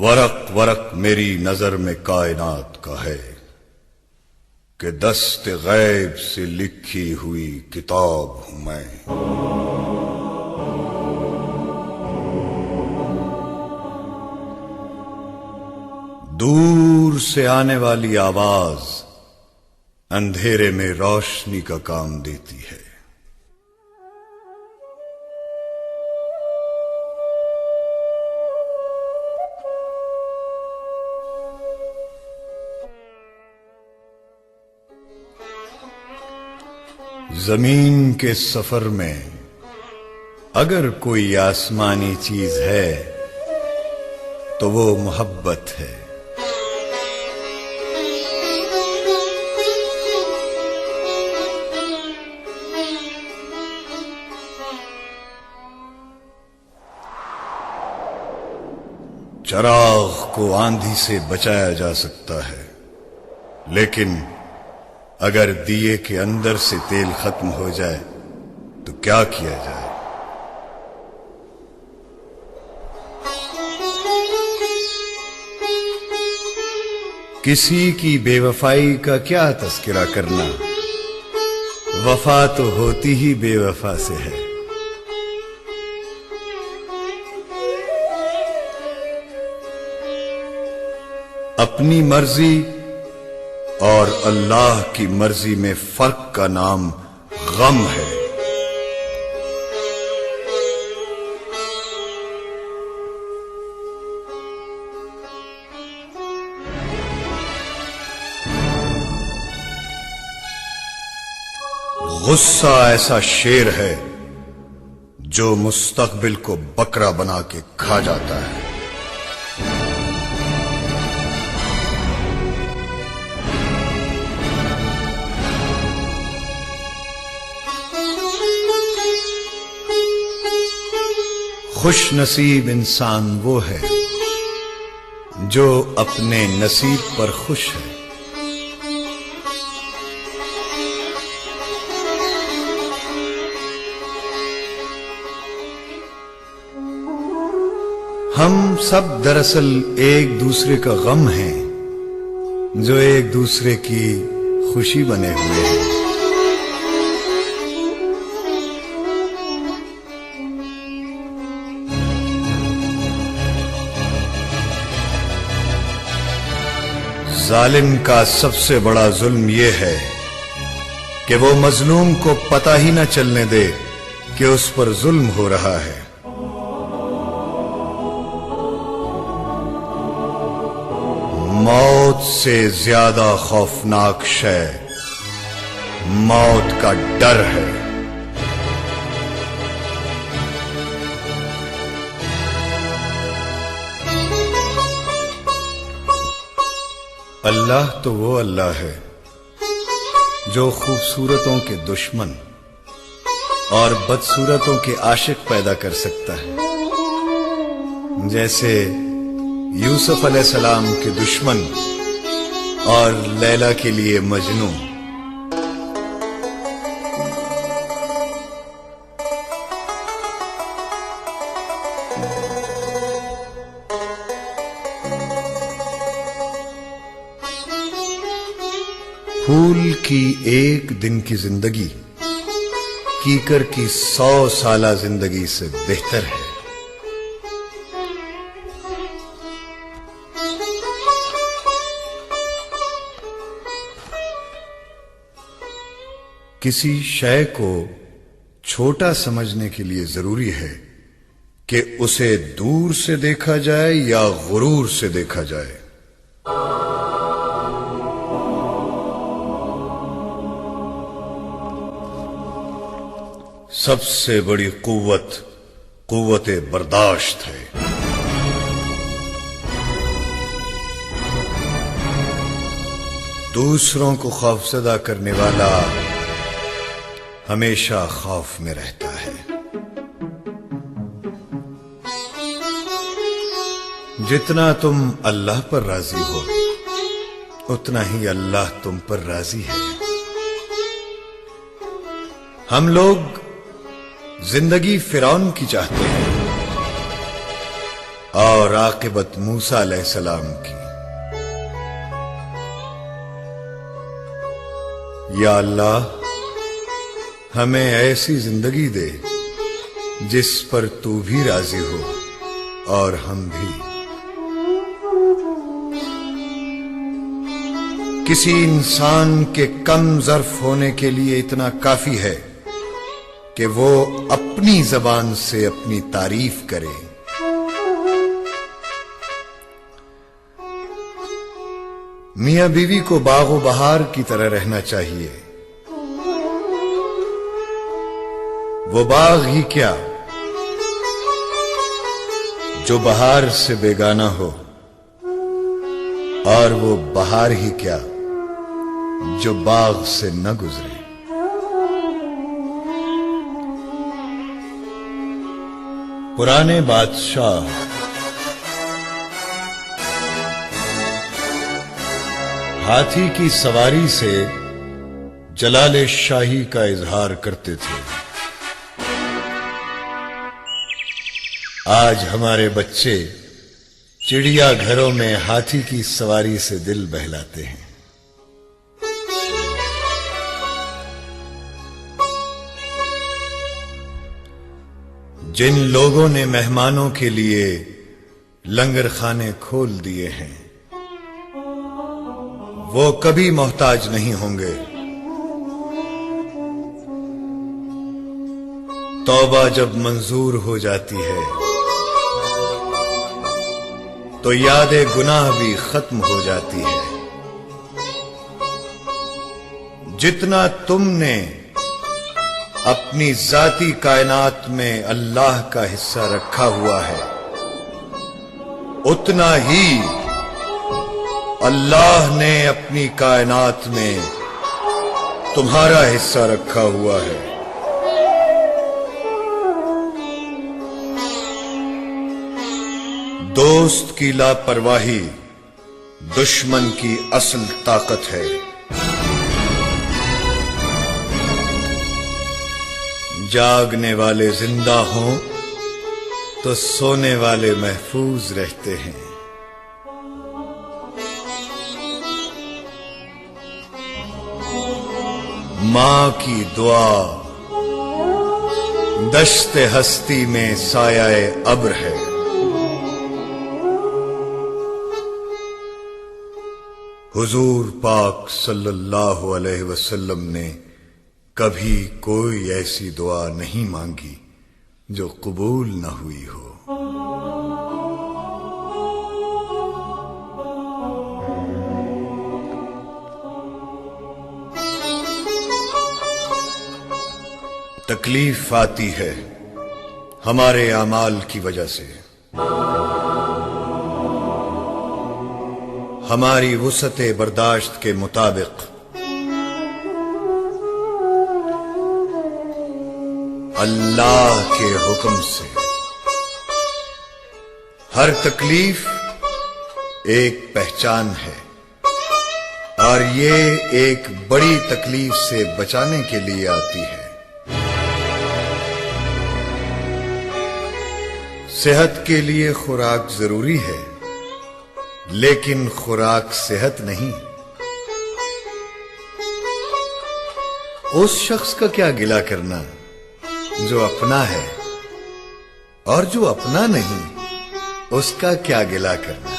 ورق ورق میری نظر میں کائنات کا ہے کہ دست غیب سے لکھی ہوئی کتاب ہوں میں. دور سے آنے والی آواز اندھیرے میں روشنی کا کام دیتی ہے. زمین کے سفر میں اگر کوئی آسمانی چیز ہے تو وہ محبت ہے. چراغ کو آندھی سے بچایا جا سکتا ہے، لیکن اگر دیے کے اندر سے تیل ختم ہو جائے تو کیا کیا جائے؟ کسی کی بے وفائی کا کیا تذکرہ کرنا، وفا تو ہوتی ہی بے وفا سے ہے. اپنی مرضی اور اللہ کی مرضی میں فرق کا نام غم ہے. غصہ ایسا شیر ہے جو مستقبل کو بکرا بنا کے کھا جاتا ہے. خوش نصیب انسان وہ ہے جو اپنے نصیب پر خوش ہے. ہم سب دراصل ایک دوسرے کا غم ہیں جو ایک دوسرے کی خوشی بنے ہوئے ہیں. ظالم کا سب سے بڑا ظلم یہ ہے کہ وہ مظلوم کو پتہ ہی نہ چلنے دے کہ اس پر ظلم ہو رہا ہے. موت سے زیادہ خوفناک شے موت کا ڈر ہے. اللہ تو وہ اللہ ہے جو خوبصورتوں کے دشمن اور بدصورتوں کے عاشق پیدا کر سکتا ہے، جیسے یوسف علیہ السلام کے دشمن اور لیلا کے لیے مجنو. پھول کی ایک دن کی زندگی کیکر کی 100 سالہ زندگی سے بہتر ہے. کسی شے کو چھوٹا سمجھنے کے لیے ضروری ہے کہ اسے دور سے دیکھا جائے یا غرور سے دیکھا جائے. سب سے بڑی قوت برداشت ہے. دوسروں کو خوفزدہ کرنے والا ہمیشہ خوف میں رہتا ہے. جتنا تم اللہ پر راضی ہو اتنا ہی اللہ تم پر راضی ہے. ہم لوگ زندگی فرعون کی چاہتے ہیں اور عاقبت موسیٰ علیہ السلام کی۔ یا اللہ، ہمیں ایسی زندگی دے جس پر تو بھی راضی ہو اور ہم بھی۔ کسی انسان کے کم ظرف ہونے کے لیے اتنا کافی ہے کہ وہ اپنی زبان سے اپنی تعریف کرے۔ میاں بیوی کو باغ و بہار کی طرح رہنا چاہیے۔ وہ باغ ہی کیا جو بہار سے بیگانہ ہو، اور وہ بہار ہی کیا جو باغ سے نہ گزرے۔ پرانے بادشاہ ہاتھی کی سواری سے جلال شاہی کا اظہار کرتے تھے۔ آج ہمارے بچے چڑیا گھروں میں ہاتھی کی سواری سے دل بہلاتے ہیں۔ جن لوگوں نے مہمانوں کے لیے لنگر خانے کھول دیے ہیں وہ کبھی محتاج نہیں ہوں گے۔ توبہ جب منظور ہو جاتی ہے تو یاد گناہ بھی ختم ہو جاتی ہے۔ جتنا تم نے اپنی ذاتی کائنات میں اللہ کا حصہ رکھا ہوا ہے، اتنا ہی اللہ نے اپنی کائنات میں تمہارا حصہ رکھا ہوا ہے۔ دوست کی لاپرواہی دشمن کی اصل طاقت ہے۔ جاگنے والے زندہ ہوں تو سونے والے محفوظ رہتے ہیں۔ ماں کی دعا دشت ہستی میں سایہ ابر ہے۔ حضور پاک صلی اللہ علیہ وسلم نے کبھی کوئی ایسی دعا نہیں مانگی جو قبول نہ ہوئی ہو۔ تکلیف آتی ہے ہمارے اعمال کی وجہ سے، ہماری وسعت برداشت کے مطابق۔ اللہ کے حکم سے ہر تکلیف ایک پہچان ہے، اور یہ ایک بڑی تکلیف سے بچانے کے لیے آتی ہے۔ صحت کے لیے خوراک ضروری ہے، لیکن خوراک صحت نہیں۔ اس شخص کا کیا گلہ کرنا جو اپنا ہے، اور جو اپنا نہیں اس کا کیا گلہ کرنا۔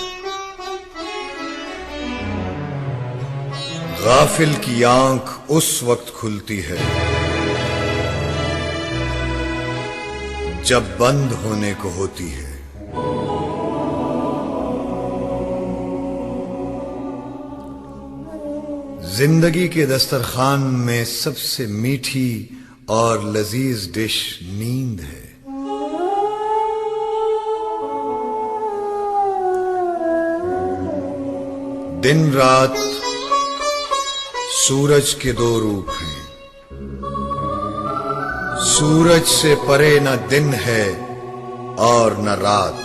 غافل کی آنکھ اس وقت کھلتی ہے جب بند ہونے کو ہوتی ہے۔ زندگی کے دسترخوان میں سب سے میٹھی اور لذیذ ڈش نیند ہے۔ دن رات سورج کے دو روپ ہیں۔ سورج سے پرے نہ دن ہے اور نہ رات۔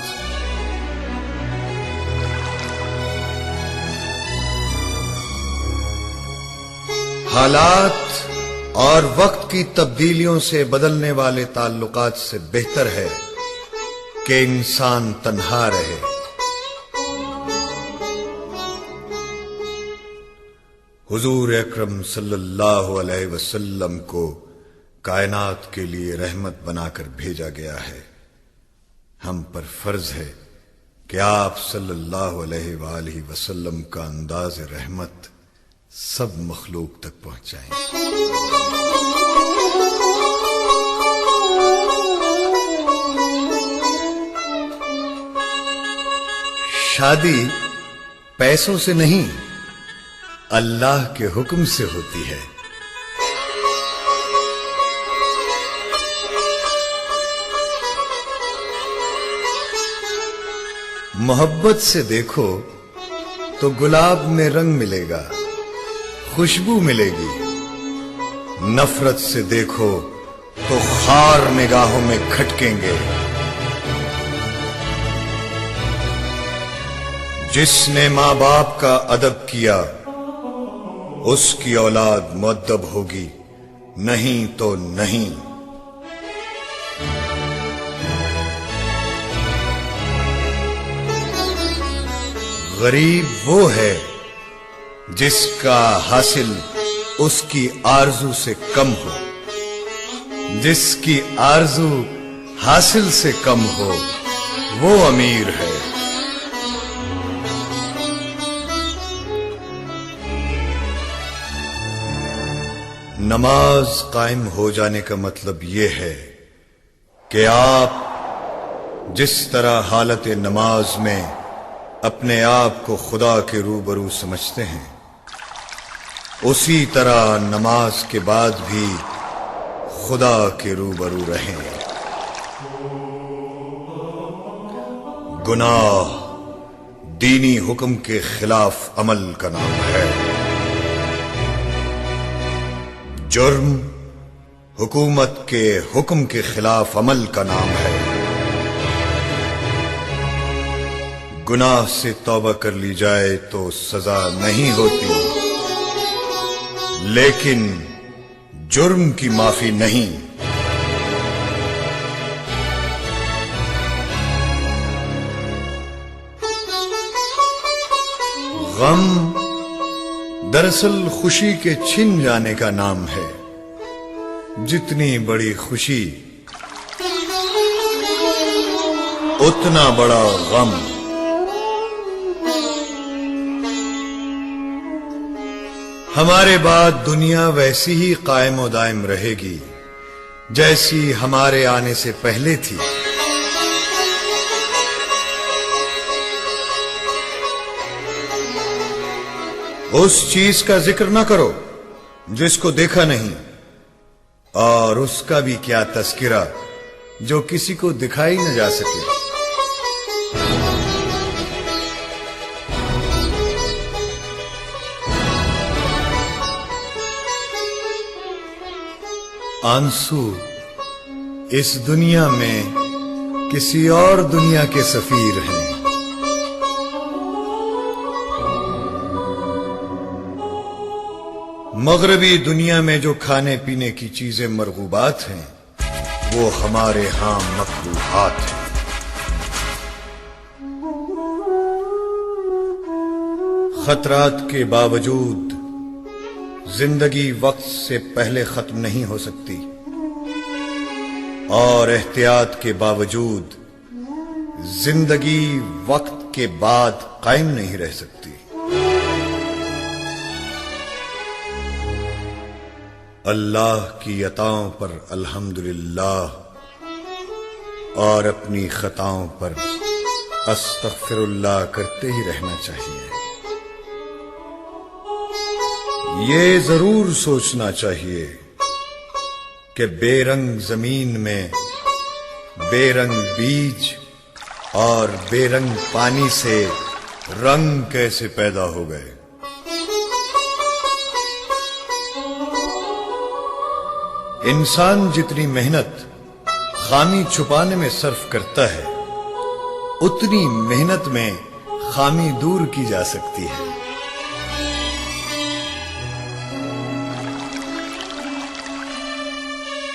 حالات اور وقت کی تبدیلیوں سے بدلنے والے تعلقات سے بہتر ہے کہ انسان تنہا رہے۔ حضور اکرم صلی اللہ علیہ وسلم کو کائنات کے لیے رحمت بنا کر بھیجا گیا ہے۔ ہم پر فرض ہے کہ آپ صلی اللہ علیہ وآلہ وسلم کا انداز رحمت سب مخلوق تک پہنچائیں۔ شادی پیسوں سے نہیں، اللہ کے حکم سے ہوتی ہے۔ محبت سے دیکھو تو گلاب میں رنگ ملے گا، خوشبو ملے گی۔ نفرت سے دیکھو تو خار نگاہوں میں کھٹکیں گے۔ جس نے ماں باپ کا ادب کیا اس کی اولاد مؤدب ہوگی، نہیں تو نہیں۔ غریب وہ ہے جس کا حاصل اس کی آرزو سے کم ہو، جس کی آرزو حاصل سے کم ہو وہ امیر ہے۔ نماز قائم ہو جانے کا مطلب یہ ہے کہ آپ جس طرح حالت نماز میں اپنے آپ کو خدا کے روبرو سمجھتے ہیں، اسی طرح نماز کے بعد بھی خدا کے روبرو رہیں۔ گناہ دینی حکم کے خلاف عمل کا نام ہے، جرم حکومت کے حکم کے خلاف عمل کا نام ہے۔ گناہ سے توبہ کر لی جائے تو سزا نہیں ہوتی، لیکن جرم کی معافی نہیں۔ غم دراصل خوشی کے چھن جانے کا نام ہے۔ جتنی بڑی خوشی اتنا بڑا غم۔ ہمارے بعد دنیا ویسی ہی قائم و دائم رہے گی جیسی ہمارے آنے سے پہلے تھی۔ اس چیز کا ذکر نہ کرو جس کو دیکھا نہیں، اور اس کا بھی کیا تذکرہ جو کسی کو دکھائی نہ جا سکے۔ آنسو اس دنیا میں کسی اور دنیا کے سفیر ہیں۔ مغربی دنیا میں جو کھانے پینے کی چیزیں مرغوبات ہیں وہ ہمارے ہاں مکروہات ہیں۔ خطرات کے باوجود زندگی وقت سے پہلے ختم نہیں ہو سکتی، اور احتیاط کے باوجود زندگی وقت کے بعد قائم نہیں رہ سکتی۔ اللہ کی عطاؤں پر الحمدللہ اور اپنی خطاؤں پر استغفر اللہ کرتے ہی رہنا چاہیے۔ یہ ضرور سوچنا چاہیے کہ بے رنگ زمین میں بے رنگ بیج اور بے رنگ پانی سے رنگ کیسے پیدا ہو گئے۔ انسان جتنی محنت خامی چھپانے میں صرف کرتا ہے، اتنی محنت میں خامی دور کی جا سکتی ہے۔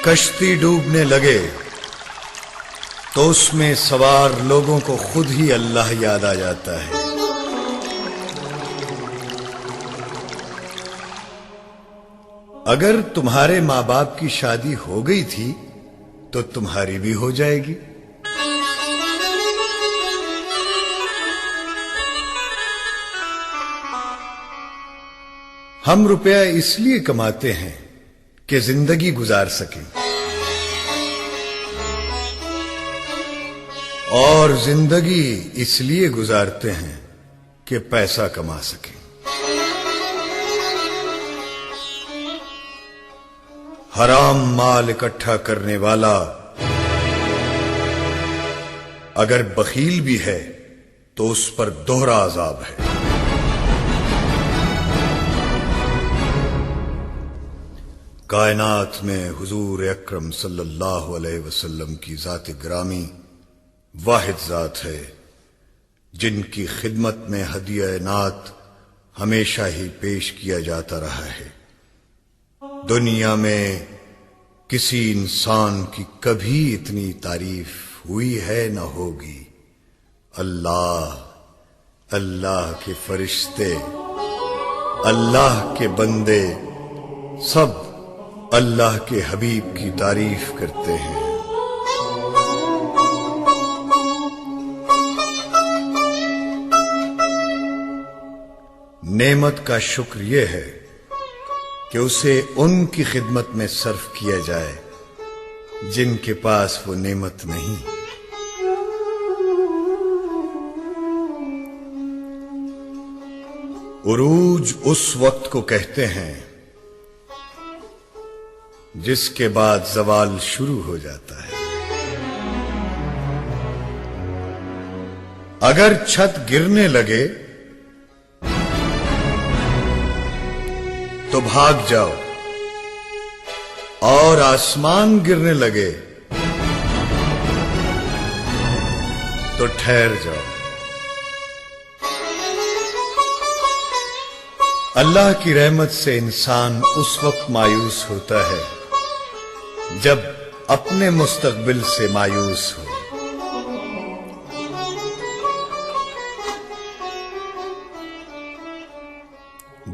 کشتی ڈوبنے لگے تو اس میں سوار لوگوں کو خود ہی اللہ یاد آ جاتا ہے۔ اگر تمہارے ماں باپ کی شادی ہو گئی تھی تو تمہاری بھی ہو جائے گی۔ ہم روپیہ اس لیے کماتے ہیں کہ زندگی گزار سکیں، اور زندگی اس لیے گزارتے ہیں کہ پیسہ کما سکیں۔ حرام مال اکٹھا کرنے والا اگر بخیل بھی ہے تو اس پر دوہرا عذاب ہے۔ کائنات میں حضور اکرم صلی اللہ علیہ وسلم کی ذات گرامی واحد ذات ہے جن کی خدمت میں ہدیہ نعت ہمیشہ ہی پیش کیا جاتا رہا ہے۔ دنیا میں کسی انسان کی کبھی اتنی تعریف ہوئی ہے نہ ہوگی۔ اللہ، اللہ کے فرشتے، اللہ کے بندے سب اللہ کے حبیب کی تعریف کرتے ہیں۔ نعمت کا شکر یہ ہے کہ اسے ان کی خدمت میں صرف کیا جائے جن کے پاس وہ نعمت نہیں۔ عروج اس وقت کو کہتے ہیں جس کے بعد زوال شروع ہو جاتا ہے۔ اگر چھت گرنے لگے تو بھاگ جاؤ، اور آسمان گرنے لگے تو ٹھہر جاؤ۔ اللہ کی رحمت سے انسان اس وقت مایوس ہوتا ہے جب اپنے مستقبل سے مایوس ہو۔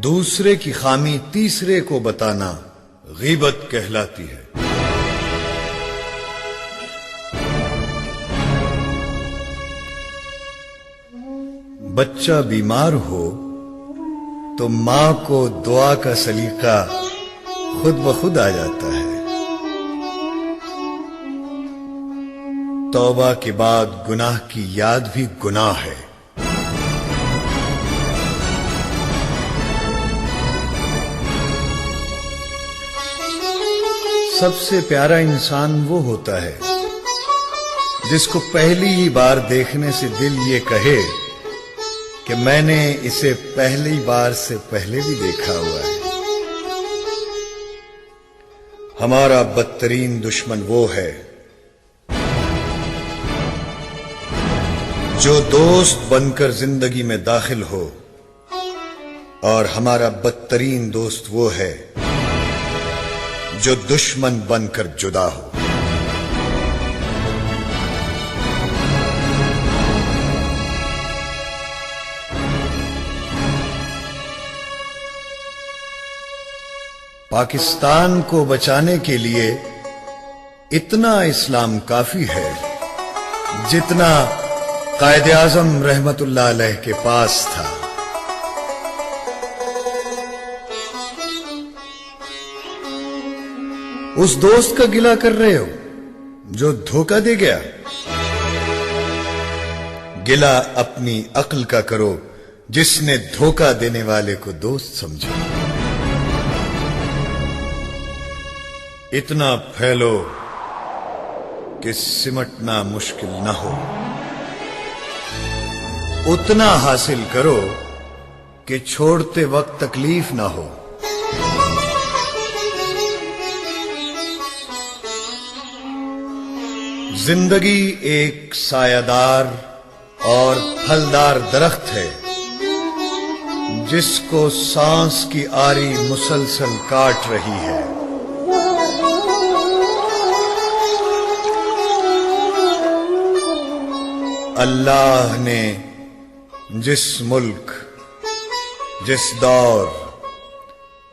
دوسرے کی خامی تیسرے کو بتانا غیبت کہلاتی ہے۔ بچہ بیمار ہو تو ماں کو دعا کا سلیقہ خود بخود آ جاتا ہے۔ توبہ کے بعد گناہ کی یاد بھی گناہ ہے۔ سب سے پیارا انسان وہ ہوتا ہے جس کو پہلی ہی بار دیکھنے سے دل یہ کہے کہ میں نے اسے پہلی بار سے پہلے بھی دیکھا ہوا ہے۔ ہمارا بدترین دشمن وہ ہے جو دوست بن کر زندگی میں داخل ہو، اور ہمارا بدترین دوست وہ ہے جو دشمن بن کر جدا ہو۔ پاکستان کو بچانے کے لیے اتنا اسلام کافی ہے جتنا قائد اعظم رحمت اللہ علیہ کے پاس تھا۔ اس دوست کا گلہ کر رہے ہو جو دھوکہ دے گیا؟ گلہ اپنی عقل کا کرو جس نے دھوکہ دینے والے کو دوست سمجھا۔ اتنا پھیلو کہ سمٹنا مشکل نہ ہو، اتنا حاصل کرو کہ چھوڑتے وقت تکلیف نہ ہو۔ زندگی ایک سایہ دار اور پھلدار درخت ہے جس کو سانس کی آری مسلسل کاٹ رہی ہے۔ اللہ نے جس ملک، جس دور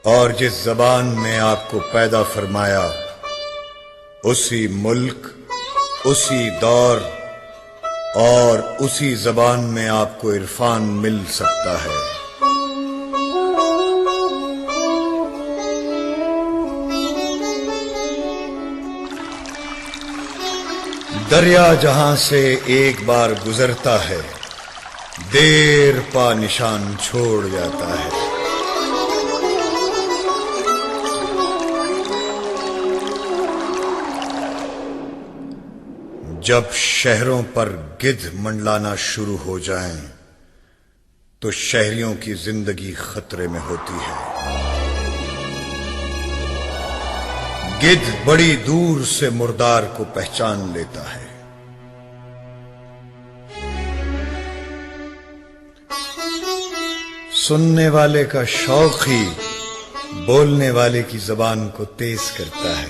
اور جس زبان میں آپ کو پیدا فرمایا، اسی ملک، اسی دور اور اسی زبان میں آپ کو عرفان مل سکتا ہے۔ دریا جہاں سے ایک بار گزرتا ہے، دیر پا نشان چھوڑ جاتا ہے۔ جب شہروں پر گدھ منڈلانا شروع ہو جائیں تو شہریوں کی زندگی خطرے میں ہوتی ہے۔ گدھ بڑی دور سے مردار کو پہچان لیتا ہے۔ سننے والے کا شوق ہی بولنے والے کی زبان کو تیز کرتا ہے۔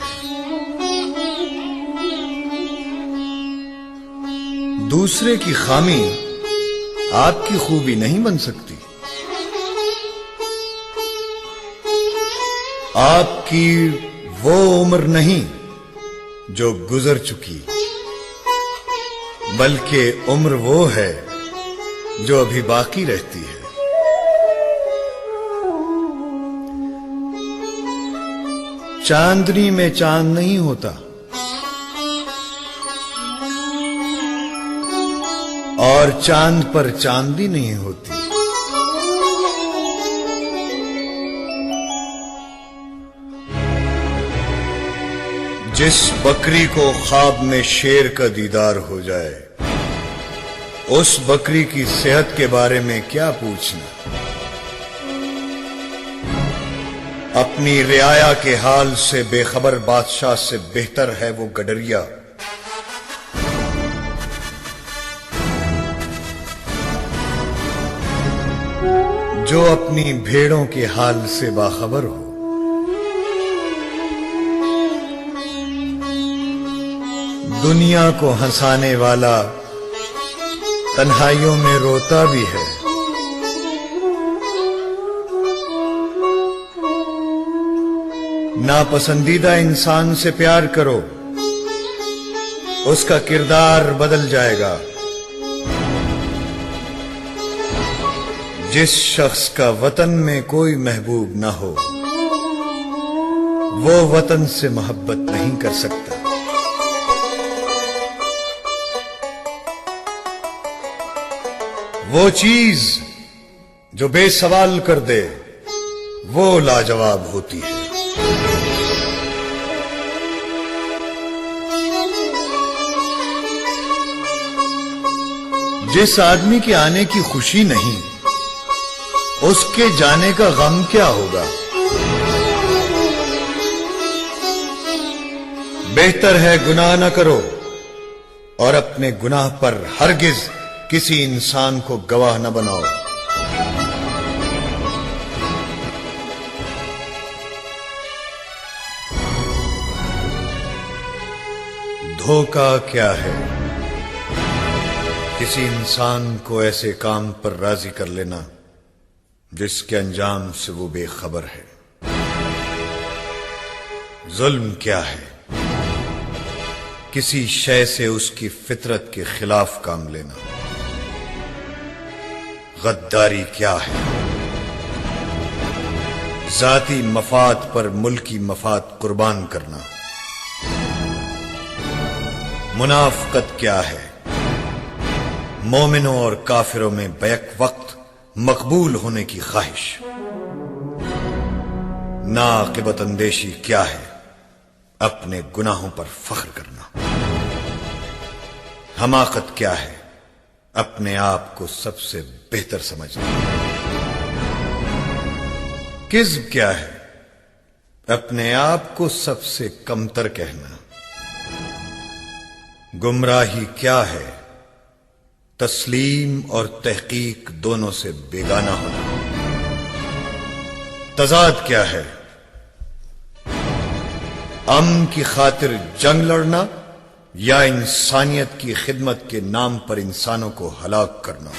دوسرے کی خامی آپ کی خوبی نہیں بن سکتی۔ آپ کی وہ عمر نہیں جو گزر چکی، بلکہ عمر وہ ہے جو ابھی باقی رہتی ہے۔ چاندنی میں چاند نہیں ہوتا، اور چاند پر چاندی نہیں ہوتی۔ جس بکری کو خواب میں شیر کا دیدار ہو جائے، اس بکری کی صحت کے بارے میں کیا پوچھنا؟ اپنی رعایا کے حال سے بے خبر بادشاہ سے بہتر ہے وہ گڈریا۔ جو اپنی بھیڑوں کے حال سے باخبر ہو۔ دنیا کو ہنسانے والا تنہائیوں میں روتا بھی ہے۔ ناپسندیدہ انسان سے پیار کرو، اس کا کردار بدل جائے گا۔ جس شخص کا وطن میں کوئی محبوب نہ ہو، وہ وطن سے محبت نہیں کر سکتا۔ وہ چیز جو بے سوال کر دے، وہ لاجواب ہوتی ہے۔ جس آدمی کے آنے کی خوشی نہیں، اس کے جانے کا غم کیا ہوگا؟ بہتر ہے گناہ نہ کرو اور اپنے گناہ پر ہرگز کسی انسان کو گواہ نہ بناؤ۔ دھوکہ کیا ہے؟ کسی انسان کو ایسے کام پر راضی کر لینا جس کے انجام سے وہ بے خبر ہے۔ ظلم کیا ہے؟ کسی شے سے اس کی فطرت کے خلاف کام لینا۔ غداری کیا ہے؟ ذاتی مفاد پر ملکی مفاد قربان کرنا۔ منافقت کیا ہے؟ مومنوں اور کافروں میں بیک وقت مقبول ہونے کی خواہش۔ ناقبت اندیشی کیا ہے؟ اپنے گناہوں پر فخر کرنا۔ حماقت کیا ہے؟ اپنے آپ کو سب سے بہتر سمجھنا۔ کذب کیا ہے؟ اپنے آپ کو سب سے کمتر کہنا۔ گمراہی کیا ہے؟ تسلیم اور تحقیق دونوں سے بیگانہ ہونا۔ تضاد کیا ہے؟ امن کی خاطر جنگ لڑنا یا انسانیت کی خدمت کے نام پر انسانوں کو ہلاک کرنا۔